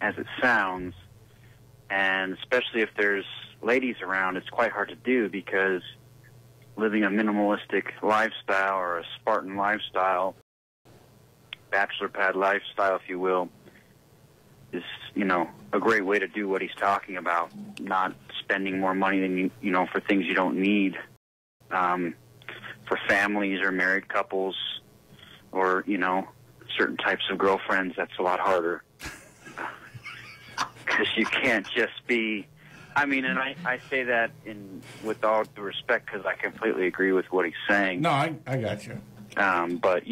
as it sounds, and especially if there's ladies around, it's quite hard to do because living a minimalistic lifestyle or a Spartan lifestyle, bachelor pad lifestyle, if you will, is, a great way to do what he's talking about, not spending more money than for things you don't need, for families or married couples or, certain types of girlfriends. That's a lot harder because you can't just be, and I say that with all due respect because I completely agree with what he's saying. No, I got you. But,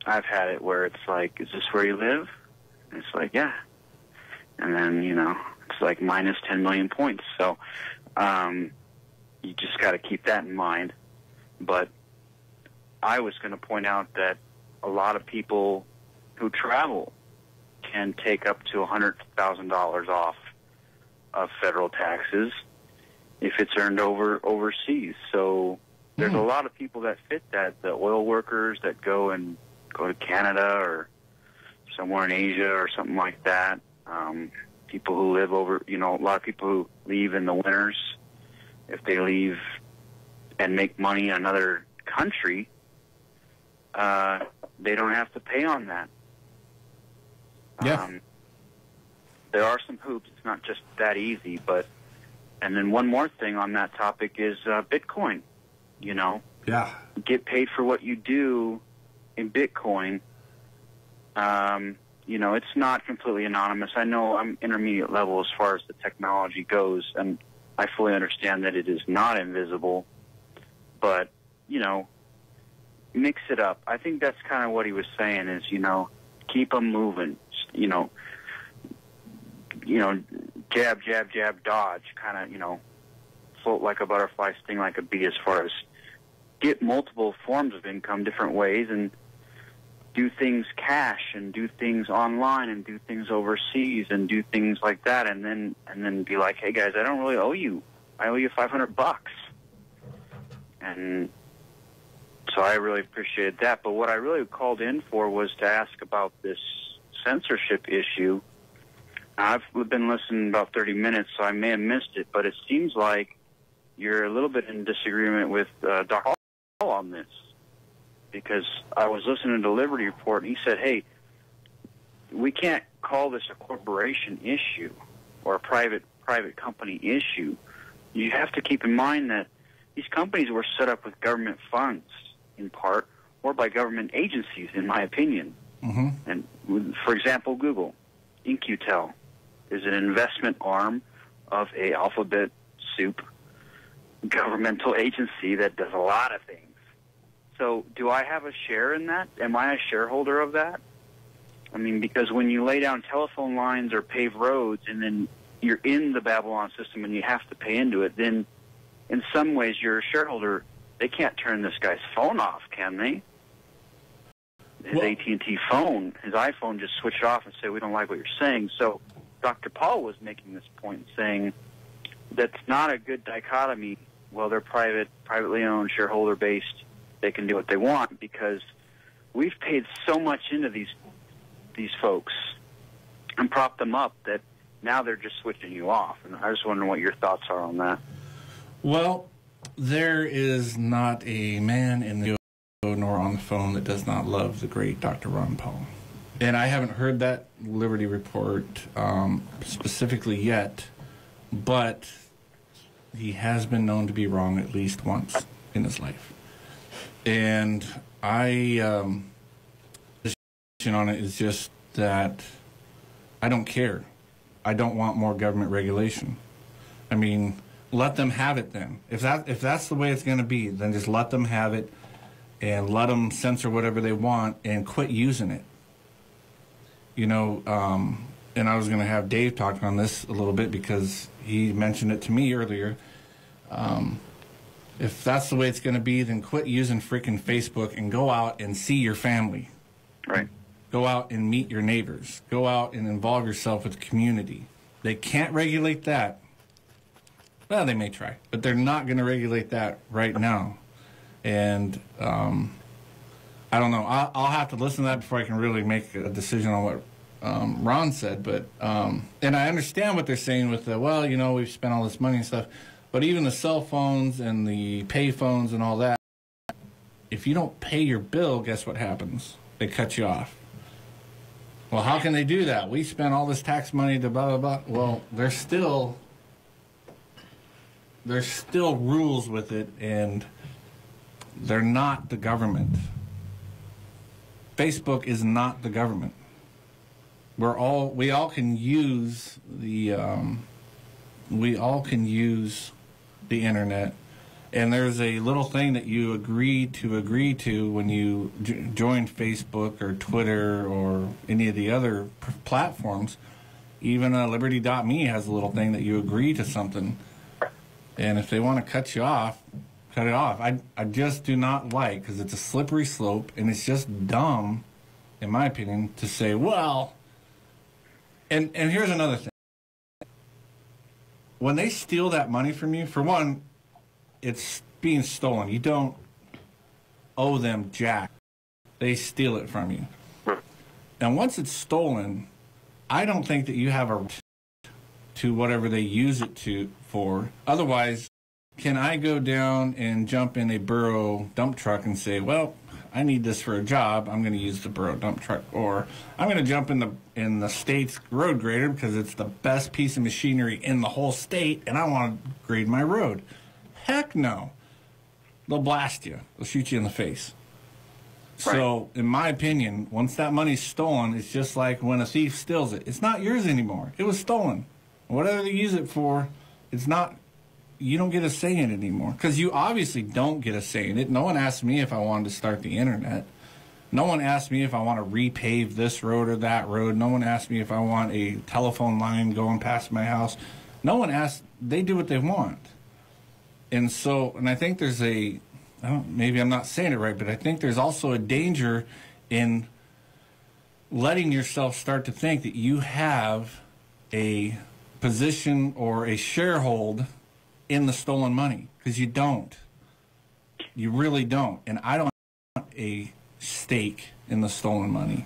I've had it where it's like, is this where you live? And it's like, yeah. And then, it's like minus 10 million points. So you just got to keep that in mind. But I was going to point out that a lot of people who travel can take up to $100,000 off of federal taxes if it's earned overseas. So there's a lot of people that fit that. The oil workers that go to Canada or somewhere in Asia or something like that. People who live over, a lot of people who leave in the winters. If they leave and make money in another country, they don't have to pay on that. Yeah. There are some hoops. It's not just that easy. And then one more thing on that topic is Bitcoin. Yeah. Get paid for what you do in Bitcoin. It's not completely anonymous. I know I'm intermediate level as far as the technology goes, and I fully understand that it is not invisible. But, mix it up. I think that's kind of what he was saying is, keep them moving. Jab, jab, jab, dodge, kind of, float like a butterfly, sting like a bee as far as get multiple forms of income different ways and do things cash and do things online and do things overseas and do things like that and then be like, hey guys, I don't really owe you. I owe you $500. And so I really appreciated that. But what I really called in for was to ask about this censorship issue. I've been listening about 30 minutes, so I may have missed it, but it seems like you're a little bit in disagreement with Dr. Paul on this. Because I was listening to Liberty Report, and he said, hey, we can't call this a corporation issue or a private company issue. You have to keep in mind that these companies were set up with government funds, in part, or by government agencies, in my opinion. Mm-hmm. And, for example, Google, In-Q-Tel, is an investment arm of a alphabet soup governmental agency that does a lot of things. So do I have a share in that? Am I a shareholder of that? Because when you lay down telephone lines or pave roads and then you're in the Babylon system and you have to pay into it, then in some ways you're a shareholder. They can't turn this guy's phone off, can they? His AT&T phone, his iPhone, just switch it off and say, we don't like what you're saying. So Dr. Paul was making this point, saying that's not a good dichotomy. Well, they're privately owned, shareholder-based. They can do what they want because we've paid so much into these folks and propped them up that now they're just switching you off. And I just wonder what your thoughts are on that. Well, there is not a man in the nor on the phone that does not love the great Dr. Ron Paul. And I haven't heard that Liberty Report specifically yet, but he has been known to be wrong at least once in his life. And my position on it is just that I don't care. I don't want more government regulation. Let them have it then. If that's the way it's going to be, then just let them have it and let them censor whatever they want and quit using it. And I was going to have Dave talk on this a little bit because he mentioned it to me earlier. If that's the way it's going to be, then quit using freaking Facebook and go out and see your family. Right. Go out and meet your neighbors. Go out and involve yourself with the community. They can't regulate that. Well, they may try, but they're not going to regulate that right now. And I I don't know. I'll have to listen to that before I can really make a decision on what Ron said. But and I understand what they're saying with the, well, you know, we've spent all this money and stuff. But even the cell phones and the pay phones and all that, if you don't pay your bill, guess what happens? They cut you off. Well, how can they do that? We spent all this tax money to blah, blah, blah. Well, there's still rules with it, and they're not the government. Facebook is not the government. We all can use the internet, and there's a little thing that you agree to when you join Facebook or Twitter or any of the other platforms. Even Liberty.me has a little thing that you agree to something, and if they want to cut you off, cut it off. I just do not like, because it's a slippery slope, and it's just dumb, in my opinion, to say, well, and here's another thing. When they steal that money from you, for one, it's being stolen. You don't owe them jack. They steal it from you. And once it's stolen, I don't think that you have a right to whatever they use it for. Otherwise, can I go down and jump in a Burro dump truck and say, well, I need this for a job, I'm going to use the Burro dump truck, or I'm going to jump in the state's road grader because it's the best piece of machinery in the whole state, and I want to grade my road. Heck no. They'll blast you. They'll shoot you in the face. Right. So, in my opinion, once that money's stolen, it's just like when a thief steals it. It's not yours anymore. It was stolen. Whatever they use it for, it's not. You don't get a say in it anymore, because you obviously don't get a say in it. No one asked me if I wanted to start the internet. No one asked me if I want to repave this road or that road. No one asked me if I want a telephone line going past my house. No one asked. They do what they want. And so, and I think there's maybe I'm not saying it right, but I think there's also a danger in letting yourself start to think that you have a position or a sharehold in the stolen money, because you don't. You really don't. And I don't want a stake in the stolen money.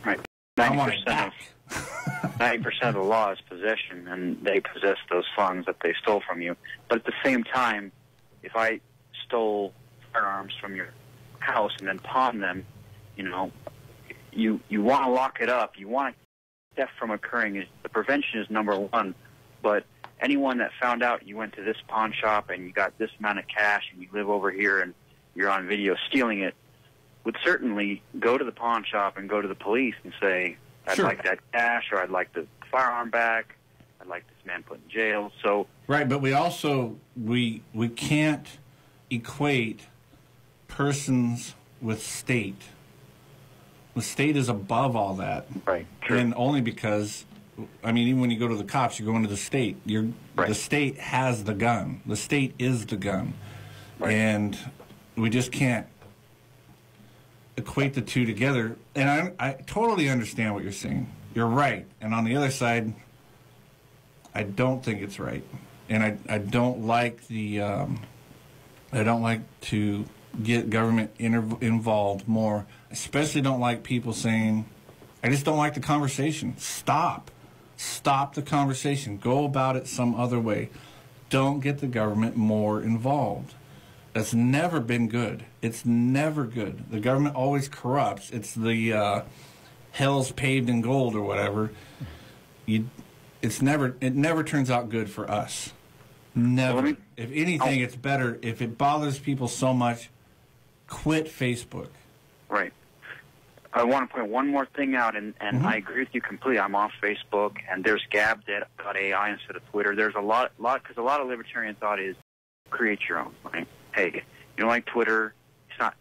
Right. 90% of the law is possession, and they possess those funds that they stole from you. But at the same time, if I stole firearms from your house and then pawned them, you know, you want to lock it up. You want theft from occurring. The prevention is number one, but anyone that found out you went to this pawn shop and you got this amount of cash and you live over here and you're on video stealing it would certainly go to the pawn shop and go to the police and say, I'd like that cash, or I'd like the firearm back, I'd like this man put in jail. So right, but we also we can't equate persons with state. The state is above all that. Right. True. And only because, I mean, even when you go to the cops, you go into the state. The state has the gun. The state is the gun. Right. And we just can't equate the two together. And I totally understand what you're saying. You're right. And on the other side, I don't think it's right. And I don't like the, I don't like to get government involved more. Especially don't like people saying, I just don't like the conversation. Stop the conversation. Go about it some other way. Don't get the government more involved. That's never been good. It's never good. The government always corrupts. It's the hell's paved in gold or whatever. It never turns out good for us. Never. If anything, it's better. If it bothers people so much, quit Facebook. Right. I want to point one more thing out, and I agree with you completely. I'm off Facebook, and there's Gab.ai instead of Twitter. There's a lot, because a lot of libertarian thought is create your own, right? Hey, you don't like Twitter, it's not,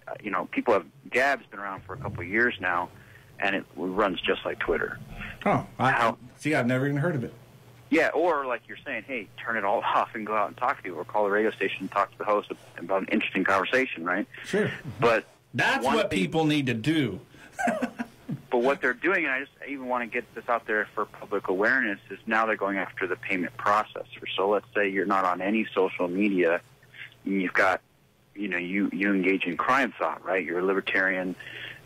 Gab's been around for a couple of years now, and it runs just like Twitter. Oh, I've never even heard of it. Yeah, or like you're saying, hey, turn it all off and go out and talk to people, or call the radio station and talk to the host about an interesting conversation, right? Sure. But that's what people need to do. But what they're doing, and I even want to get this out there for public awareness, is now they're going after the payment processor. So let's say you're not on any social media, and you've got you engage in crime thought, right? You're a libertarian,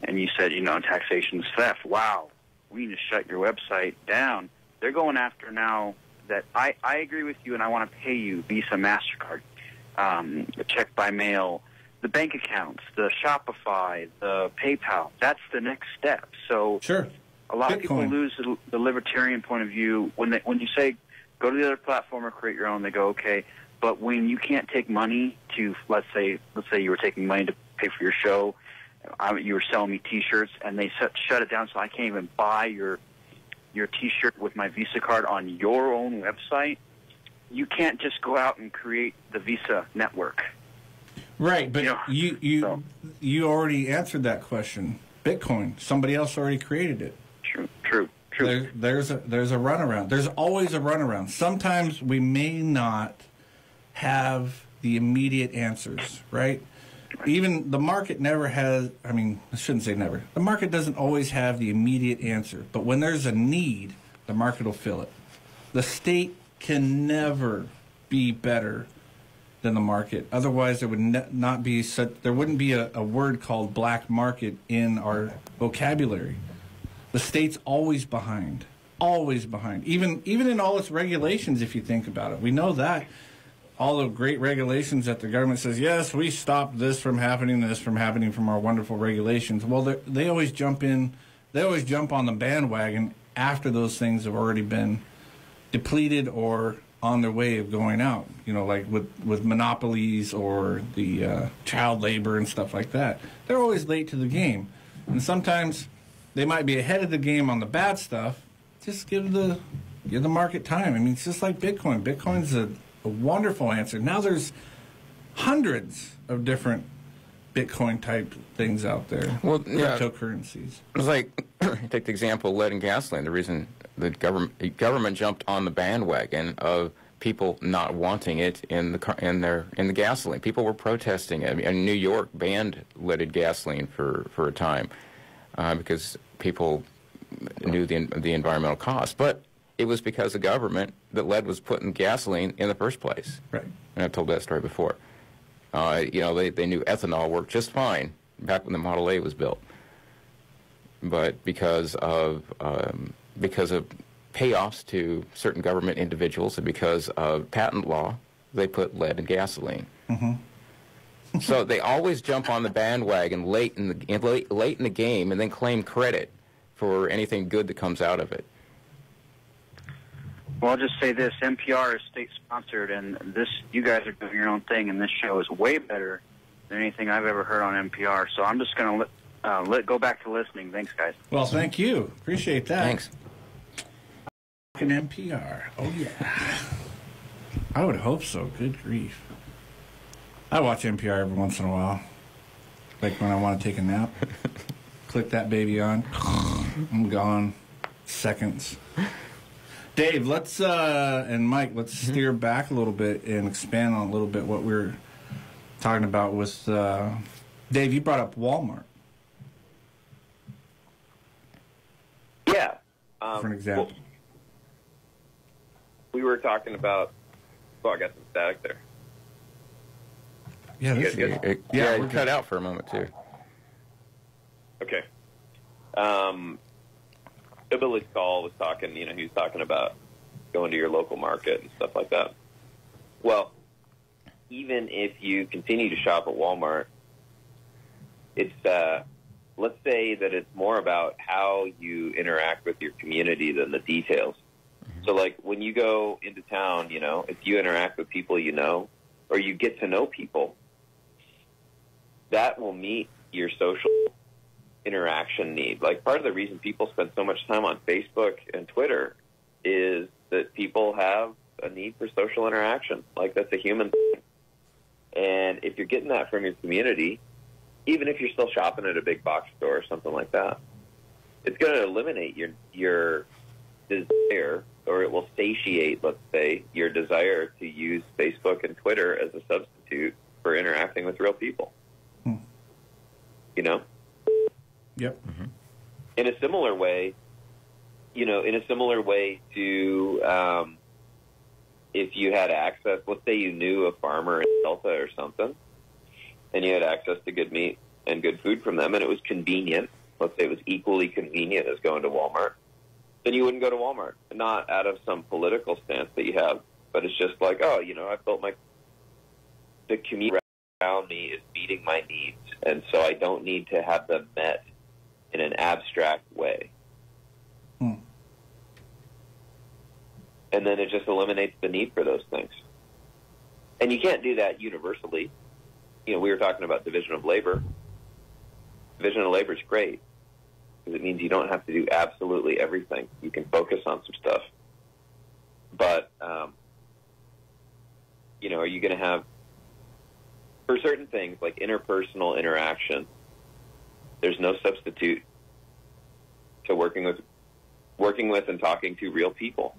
and you said, taxation is theft. Wow, we need to shut your website down. They're going after now that I agree with you, and I want to pay you Visa, MasterCard, check by mail, the bank accounts, the Shopify, the PayPal. That's the next step. So sure. A lot of Bitcoin. people lose the libertarian point of view when you say go to the other platform or create your own. They go, okay, but when you can't take money to let's say you were taking money to pay for your show, you were selling me T-shirts, and they shut it down, so I can't even buy your T-shirt with my Visa card on your own website. You can't just go out and create the Visa network. Right, but you already answered that question. Bitcoin, somebody else already created it. True. There's a runaround. There's always a runaround. Sometimes we may not have the immediate answers, right? Even the market never has, I shouldn't say never. The market doesn't always have the immediate answer. But when there's a need, the market will fill it. The state can never be better than the market. Otherwise, there would not be there wouldn't be a word called black market in our vocabulary. The state's always behind. Even in all its regulations, if you think about it. We know that. All the great regulations that the government says, yes, we stopped this from happening from our wonderful regulations. Well, they always jump on the bandwagon after those things have already been depleted or on their way of going out. Like with monopolies or the child labor and stuff like that. They're always late to the game. And sometimes they might be ahead of the game on the bad stuff. Just give the market time. It's just like Bitcoin. Bitcoin's a wonderful answer. Now there's hundreds of different Bitcoin type things out there. Well, cryptocurrencies. It's like take the example of lead and gasoline. The reason the government jumped on the bandwagon of people not wanting it in the gasoline. People were protesting it. New York banned leaded gasoline for a time because people knew the environmental cost, but it was because the government that lead was put in gasoline in the first place. Right. And I've told that story before. They knew ethanol worked just fine back when the Model A was built. But because of payoffs to certain government individuals and because of patent law, they put lead in gasoline. Mm-hmm. So they always jump on the bandwagon late in the game and then claim credit for anything good that comes out of it. Well, I'll just say this: NPR is state-sponsored, and you guys are doing your own thing, and this show is way better than anything I've ever heard on NPR. So I'm just going to go back to listening. Thanks, guys. Well, thank you. Appreciate that. Thanks. NPR. Oh, yeah. I would hope so. Good grief. I watch NPR every once in a while. Like when I want to take a nap. Click that baby on. I'm gone. Seconds. Dave, and Mike, let's steer back a little bit and expand on a little bit what we're talking about with, Dave, you brought up Walmart. Yeah. For an example. Well, we were talking about, I got some static there. Yeah, this good? You cut out for a moment, too. Okay. Billy Call was talking, he was talking about going to your local market and stuff like that. Well, even if you continue to shop at Walmart, it's, let's say that it's more about how you interact with your community than the details. Mm-hmm. So, like, when you go into town, if you interact with people or you get to know people, that will meet your social interaction need. Like, part of the reason people spend so much time on Facebook and Twitter is that people have a need for social interaction. Like, that's a human thing. And if you're getting that from your community, even if you're still shopping at a big box store or something like that, it's going to eliminate your desire, or it will satiate, let's say, your desire to use Facebook and Twitter as a substitute for interacting with real people. Yep. Mm-hmm. In a similar way to if you had access, let's say you knew a farmer in Delta or something, and you had access to good meat and good food from them, and it was convenient, let's say it was equally convenient as going to Walmart, then you wouldn't go to Walmart. Not out of some political stance that you have, but it's just like, oh, I've built the community around me is meeting my needs, and so I don't need to have them met in an abstract way. And then it just eliminates the need for those things. And you can't do that universally. We were talking about division of labor. Division of labor is great because it means you don't have to do absolutely everything. You can focus on some stuff. But, are you going to have, for certain things like interpersonal interaction, there's no substitute to working with and talking to real people.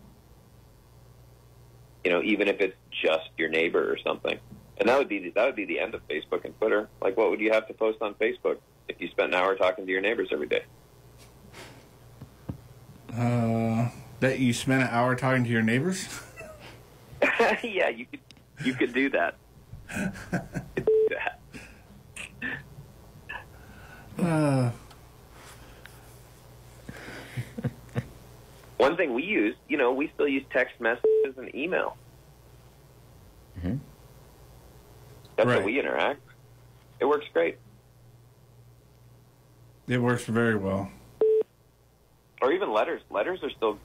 Even if it's just your neighbor or something. And that would be the end of Facebook and Twitter. Like, what would you have to post on Facebook if you spent an hour talking to your neighbors every day? That you spent an hour talking to your neighbors? Yeah, you could do that. One thing we use, we still use text messages and email. Mm-hmm. That's Right. how we interact. It works great. It works very well. Or even letters. Letters are still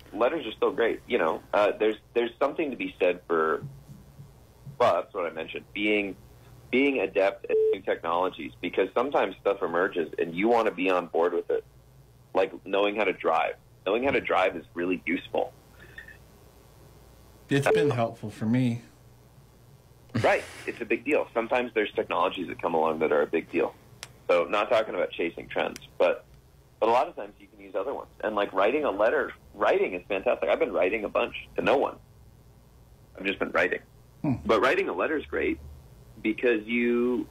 great. There's something to be said for. Well, that's what I mentioned. Being adept at new technologies, because sometimes stuff emerges and you want to be on board with it. Like knowing how to drive. Knowing how to drive is really useful. It's been helpful for me. Right. It's a big deal. Sometimes there's technologies that come along that are a big deal. So not talking about chasing trends, but a lot of times you can use other ones. And like writing a letter, writing is fantastic. I've been writing a bunch to no one. I've just been writing. But writing a letter is great because you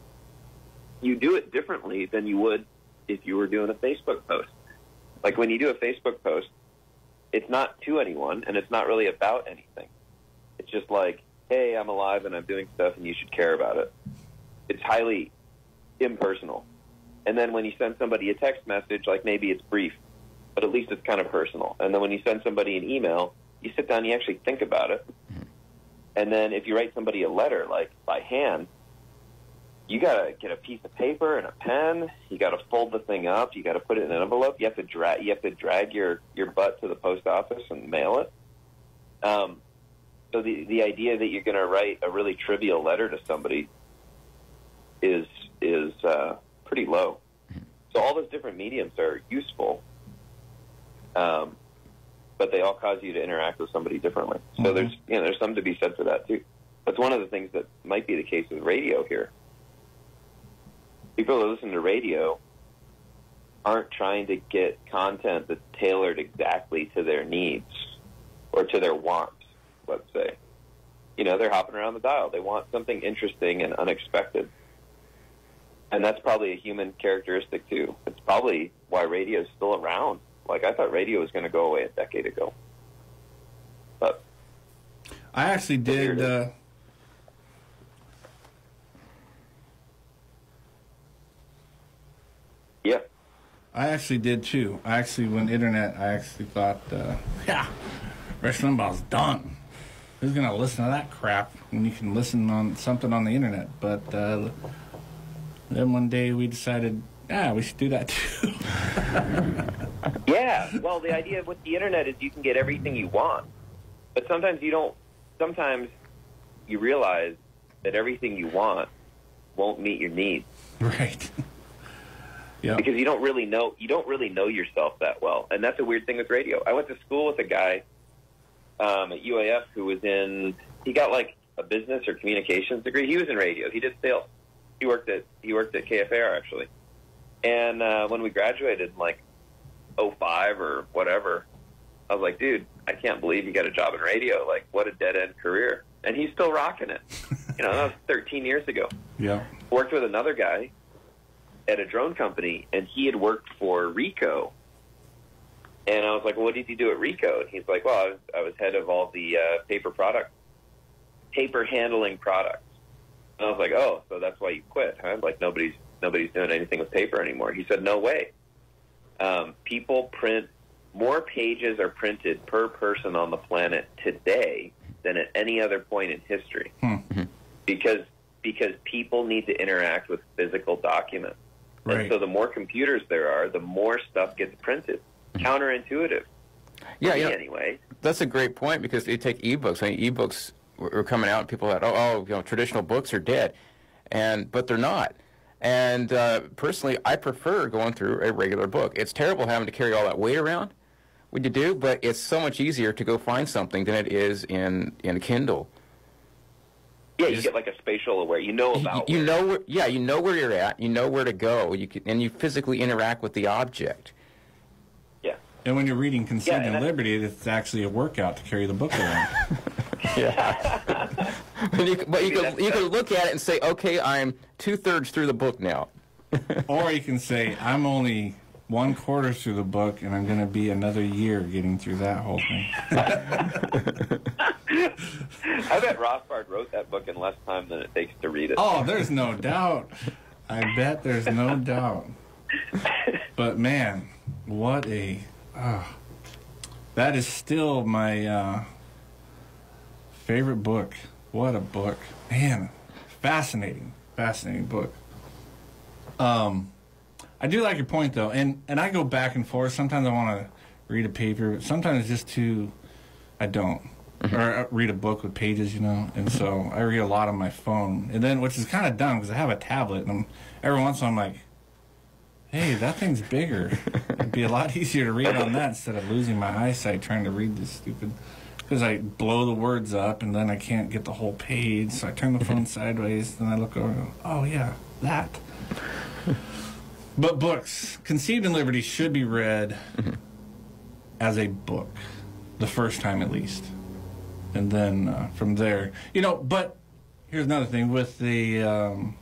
do it differently than you would if you were doing a Facebook post. Like when you do a Facebook post, it's not to anyone and it's not really about anything. It's just like, hey, I'm alive and I'm doing stuff and you should care about it. It's highly impersonal. And then when you send somebody a text message, like maybe it's brief, but at least it's kind of personal. And then when you send somebody an email, you sit down and you actually think about it. And then if you write somebody a letter, like by hand, you got to get a piece of paper and a pen. You got to fold the thing up. You got to put it in an envelope. You have to drag your butt to the post office and mail it. So the idea that you're going to write a really trivial letter to somebody is pretty low. So all those different mediums are useful, but they all cause you to interact with somebody differently. So there's something to be said for that too. That's one of the things that might be the case with radio here. People who listen to radio aren't trying to get content that's tailored exactly to their needs or to their wants, let's say. They're hopping around the dial. They want something interesting and unexpected. And that's probably a human characteristic, too. It's probably why radio is still around. Like, I thought radio was going to go away a decade ago. But I actually did... yeah. I actually did, too. When internet, I actually thought, Rush Limbaugh's done. Who's going to listen to that crap when you can listen on something on the internet? But then one day we decided, we should do that too. Yeah, well, the idea with the internet is you can get everything you want. But sometimes you don't. Sometimes you realize that everything you want won't meet your needs. Right. Yeah. Because you don't really know yourself that well. And that's a weird thing with radio. I went to school with a guy at UAF who he got like a business or communications degree. He was in radio. He did sales. He worked at KFAR actually. And when we graduated in like 2005 or whatever, I was like, dude, I can't believe you got a job in radio. Like, what a dead end career. And he's still rocking it. That was 13 years ago. Yeah. Worked with another guy at a drone company, and he had worked for Ricoh. And I was like, well, what did you do at Ricoh? And he's like, well, I was head of all the paper handling products I was like, oh, so that's why you quit, huh? Like nobody's doing anything with paper anymore. He said, no way. People print, more pages are printed per person on the planet today than at any other point in history. Mm-hmm. Because people need to interact with physical documents. Right. And so the more computers there are, the more stuff gets printed. Counterintuitive. Yeah, Anyway. That's a great point, because you take ebooks. I mean, ebooks were coming out, and people thought, traditional books are dead, but they're not. And personally, I prefer going through a regular book. It's terrible having to carry all that weight around when you do, but it's so much easier to go find something than it is in a Kindle. Yeah, you get like a spatial aware. You know about. You know where you're at. You know where to go. And you physically interact with the object. Yeah. And when you're reading Conceiving Liberty, it's actually a workout to carry the book around. Yeah. but you can look at it and say, okay, I'm 2/3 through the book now. Or you can say, I'm only 1/4 through the book, and I'm going to be another year getting through that whole thing. I bet Rothbard wrote that book in less time than it takes to read it. Oh, there's no doubt. I bet there's no doubt. But man, what a... that is still my favorite book. What a book. Man, fascinating book. I do like your point, though, and I go back and forth. Sometimes I want to read a paper. Sometimes it's just I don't. Or read a book with pages, and so I read a lot on my phone. And then, which is kind of dumb, because I have a tablet, and every once in a while I'm like, hey, that thing's bigger. It'd be a lot easier to read on that instead of losing my eyesight trying to read this stupid... Because I blow the words up, and then I can't get the whole page, so I turn the phone sideways, and I look over and go, oh, yeah, that. But books, Conceived in Liberty, should be read as a book, the first time at least. And then from there, but here's another thing. With the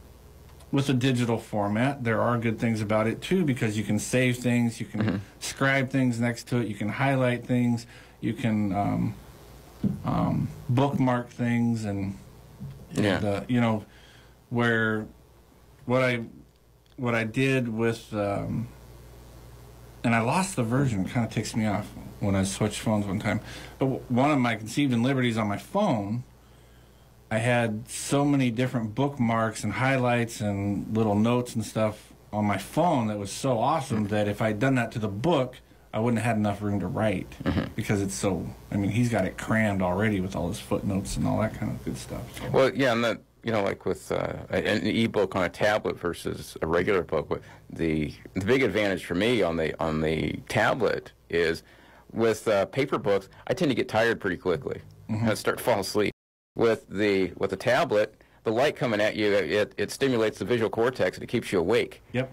digital format, there are good things about it, too, because you can save things, you can scribe things next to it, you can highlight things, you can bookmark things, and where what I did with and I lost the version. It kind of ticks me off when I switched phones one time. But one of my Conceived in Liberties on my phone, I had so many different bookmarks and highlights and little notes and stuff on my phone that was so awesome that if I'd done that to the book, I wouldn't have had enough room to write, because it's so... I mean, he's got it crammed already with all his footnotes and all that kind of good stuff. So. Well, yeah, and that, like with an e-book on a tablet versus a regular book, the big advantage for me on the tablet is with paper books, I tend to get tired pretty quickly. I start to fall asleep. With the tablet, the light coming at you, it stimulates the visual cortex and it keeps you awake. Yep.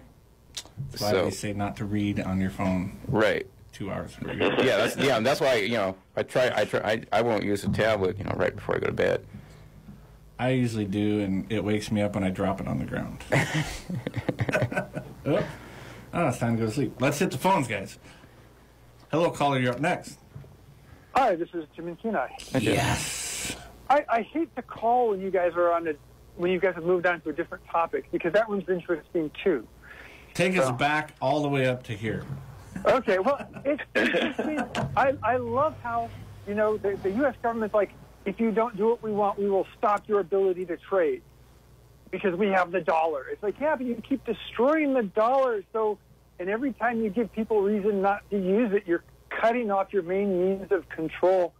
That's why they say not to read on your phone. Right. 2 hours. And that's why I won't use a tablet right before I go to bed. I usually do, and it wakes me up when I drop it on the ground. It's time to go to sleep. Let's hit the phones, guys. Hello, caller. You're up next. Hi, this is Jim and Kenai. Yes. I hate to call when you guys are when you guys have moved on to a different topic, because that one's interesting too. Take us back all the way up to here. Okay, well, it's interesting. I love how, the U.S. government's like, if you don't do what we want, we will stop your ability to trade because we have the dollar. It's like, yeah, but you keep destroying the dollar. And every time you give people reason not to use it, you're cutting off your main means of control.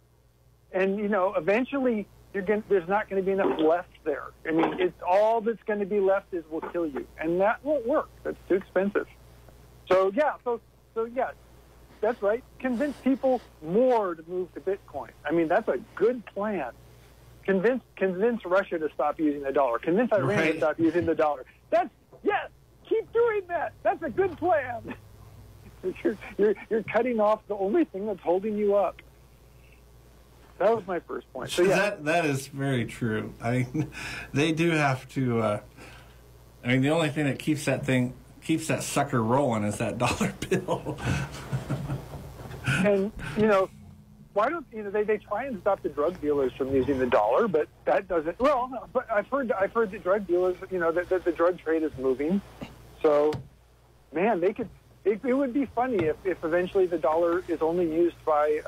And, eventually there's not going to be enough left there. I mean, it's all that's going to be left is we'll kill you. And that won't work. That's too expensive. So yeah, that's right. Convince people more to move to Bitcoin. I mean, that's a good plan. Convince Russia to stop using the dollar. Convince Iran to stop using the dollar. Keep doing that. That's a good plan. You're cutting off the only thing that's holding you up. That was my first point. So yeah, that is very true. I mean, they do have to. The only thing that keeps that sucker rolling is that dollar bill. And why don't they try and stop the drug dealers from using the dollar, but that doesn't. Well, but I've heard that drug dealers, that the drug trade is moving. So, man, they could. It would be funny if eventually the dollar is only used by.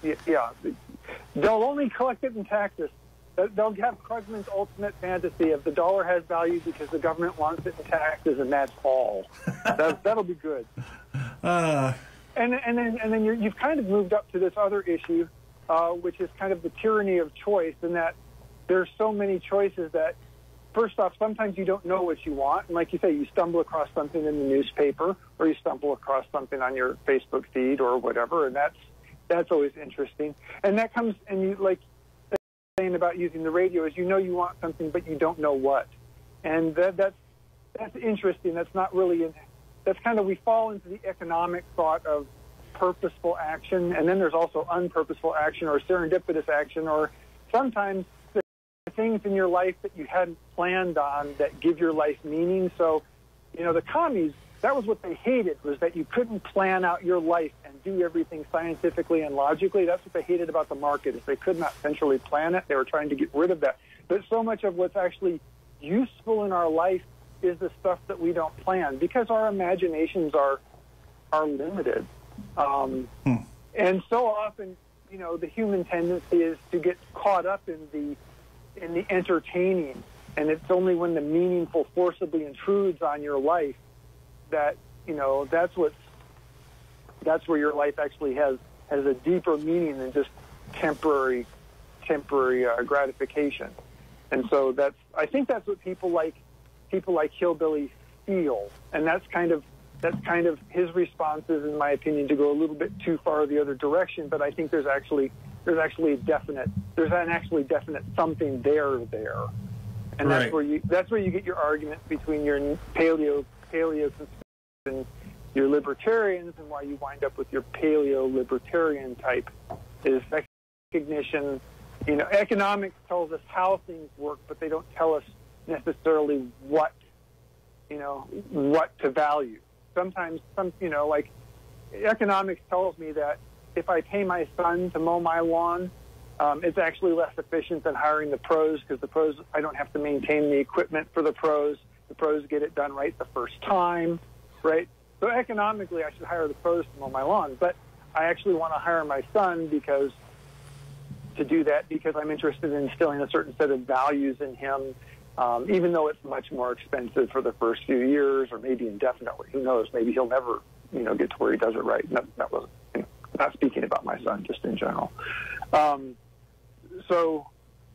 They'll only collect it in taxes. They'll have Krugman's ultimate fantasy of the dollar has value because the government wants it in taxes, and that's all. That'll be good. And then you've kind of moved up to this other issue, which is kind of the tyranny of choice, in that there's so many choices that, first off, sometimes you don't know what you want, and like you say, you stumble across something in the newspaper, or you stumble across something on your Facebook feed or whatever, and that's always interesting. And that comes, and you like saying about using the radio is, you want something, but you don't know what, and that's interesting. That's not really that's kind of, we fall into the economic thought of purposeful action, and then there's also unpurposeful action or serendipitous action, or sometimes the things in your life that you hadn't planned on that give your life meaning. So, the commies, that was what they hated, was that you couldn't plan out your life and do everything scientifically and logically. That's what they hated about the market, is they could not centrally plan it. They were trying to get rid of that. But so much of what's actually useful in our life is the stuff that we don't plan, because our imaginations are limited. And so often, the human tendency is to get caught up in the entertaining, and it's only when the meaningful forcibly intrudes on your life that that's where your life actually has a deeper meaning than just temporary gratification. And so I think that's what people like Hillbilly feel, and that's kind of his responses, in my opinion, to go a little bit too far the other direction. But I think there's an actually definite something there, and right. That's where you get your argument between your paleo and your libertarians, and why you wind up with your paleo libertarian type is recognition. Economics tells us how things work, but they don't tell us necessarily what to value. Sometimes like economics tells me that if I pay my son to mow my lawn, it's actually less efficient than hiring the pros, because the pros, I don't have to maintain the equipment for the pros. The pros get it done right the first time, right? So economically, I should hire the pros to mow my lawn, but I actually want to hire my son because I'm interested in instilling a certain set of values in him, even though it's much more expensive for the first few years, or maybe indefinitely. Who knows? Maybe he'll never, get to where he does it right. That wasn't, not speaking about my son, just in general. So,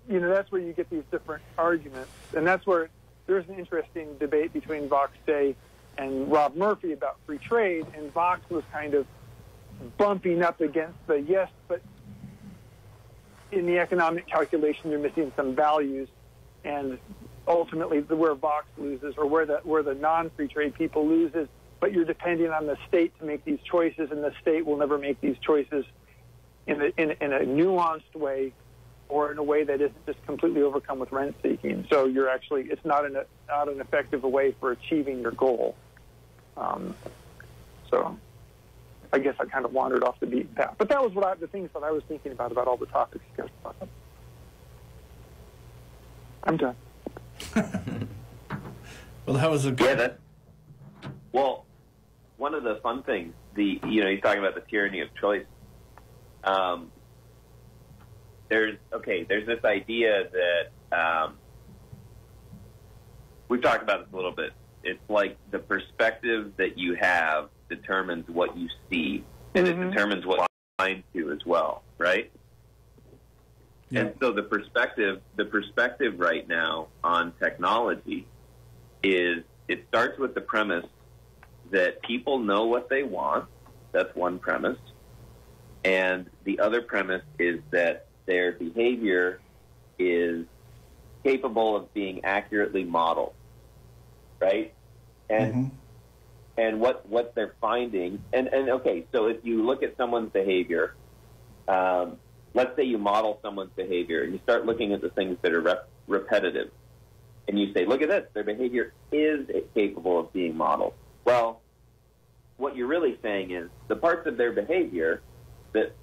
that's where you get these different arguments, and that's where there's an interesting debate between Vox Day and Rob Murphy about free trade, and Vox was kind of bumping up against the yes, but in the economic calculation, you're missing some values, and ultimately where Vox loses, or where the non-free trade people loses, but you're depending on the state to make these choices, and the state will never make these choices in a nuanced way, or in a way that isn't just completely overcome with rent seeking. So it's not an effective way for achieving your goal. So I guess I kind of wandered off the beaten path. But that was the things that I was thinking about all the topics you guys talked about. I'm done. Well, that was a good... Well, one of the fun things, he's talking about the tyranny of choice. There's this idea that we've talked about this a little bit. It's like the perspective that you have determines what you see, and it determines what you're blind to as well, right? Yeah. And so the perspective right now on technology is, it starts with the premise that people know what they want. That's one premise. And the other premise is that their behavior is capable of being accurately modeled, right? And and what they're finding, and okay, so if you look at someone's behavior, let's say you model someone's behavior, and you start looking at the things that are repetitive, and you say, look at this, their behavior is capable of being modeled. Well, what you're really saying is the parts of their behavior that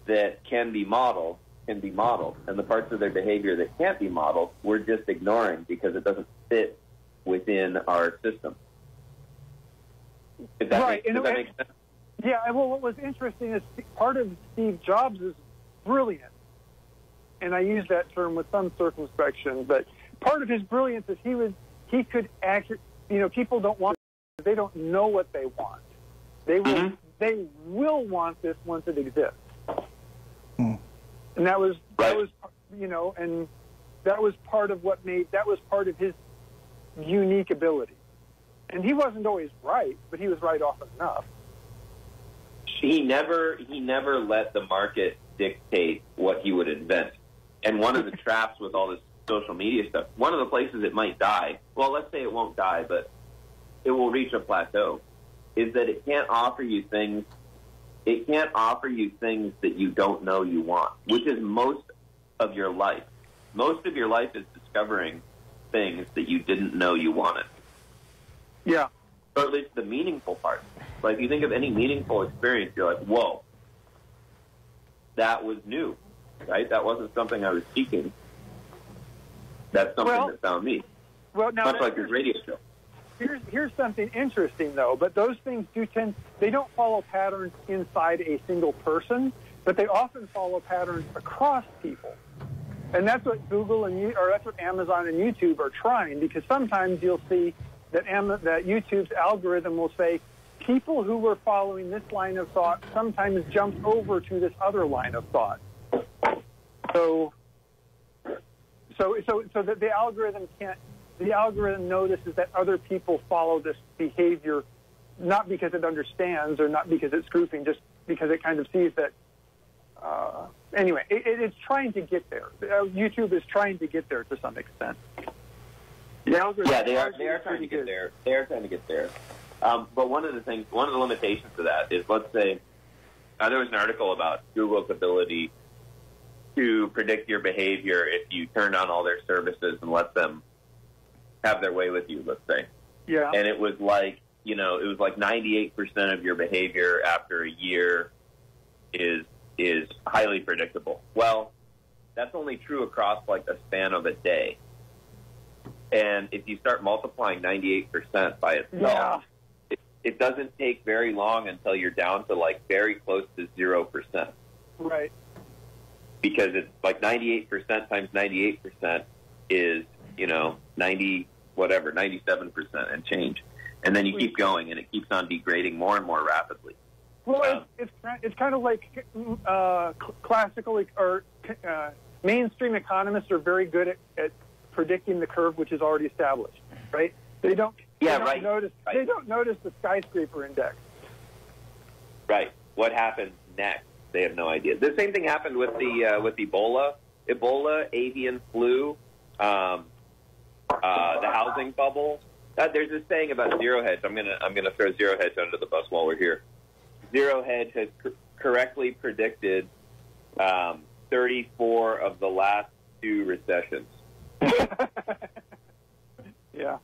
that can be modeled, and the parts of their behavior that can't be modeled, we're just ignoring because it doesn't fit within our system. Does that make sense? Yeah, well, what was interesting is part of Steve Jobs' brilliance, and I use that term with some circumspection, but part of his brilliance is he could people don't want, they don't know what they want. They will want this once it exists. And that was and that was part of part of his unique ability. And he wasn't always right, but he was right often enough. He never let the market dictate what he would invent. And one of the traps with all this social media stuff, one of the places it might die, well, let's say it won't die, but it will reach a plateau, is that it can't offer you things that you don't know you want, which is most of your life. Most of your life is discovering things that you didn't know you wanted. Yeah. Or at least the meaningful part. Like, if you think of any meaningful experience, you're like, whoa, that was new, right? That wasn't something I was seeking. That's something that found me. Well, now much like this radio show. Here's something interesting, though. But those things they don't follow patterns inside a single person, but they often follow patterns across people. And that's what Google that's what Amazon and YouTube are trying, because sometimes you'll see that YouTube's algorithm will say people who were following this line of thought sometimes jumped over to this other line of thought. So that the algorithm notices that other people follow this behavior, not because it understands or not because it's grouping, just because it kind of sees that. Anyway, it's trying to get there. YouTube is trying to get there to some extent. They are trying to get there. They are trying to get there. But one of the limitations to that is, let's say, there was an article about Google's ability to predict your behavior if you turned on all their services and let them have their way with you, let's say. Yeah. And it was like, 98% of your behavior after a year is highly predictable. Well, that's only true across like a span of a day. And if you start multiplying 98% by itself, it doesn't take very long until you're down to like very close to 0%. Right. Because it's like 98% times 98% is, 97% and change. And then you keep going, and it keeps on degrading more and more rapidly. Well, it's kind of like classical or mainstream economists are very good at predicting the curve which is already established, right? They don't notice the skyscraper index. Right. What happens next? They have no idea. The same thing happened with Ebola, avian flu, the housing bubble. There's this saying about Zero Hedge. I'm gonna throw Zero Hedge under the bus while we're here. Zero Hedge has correctly predicted 34 of the last 2 recessions. Yeah.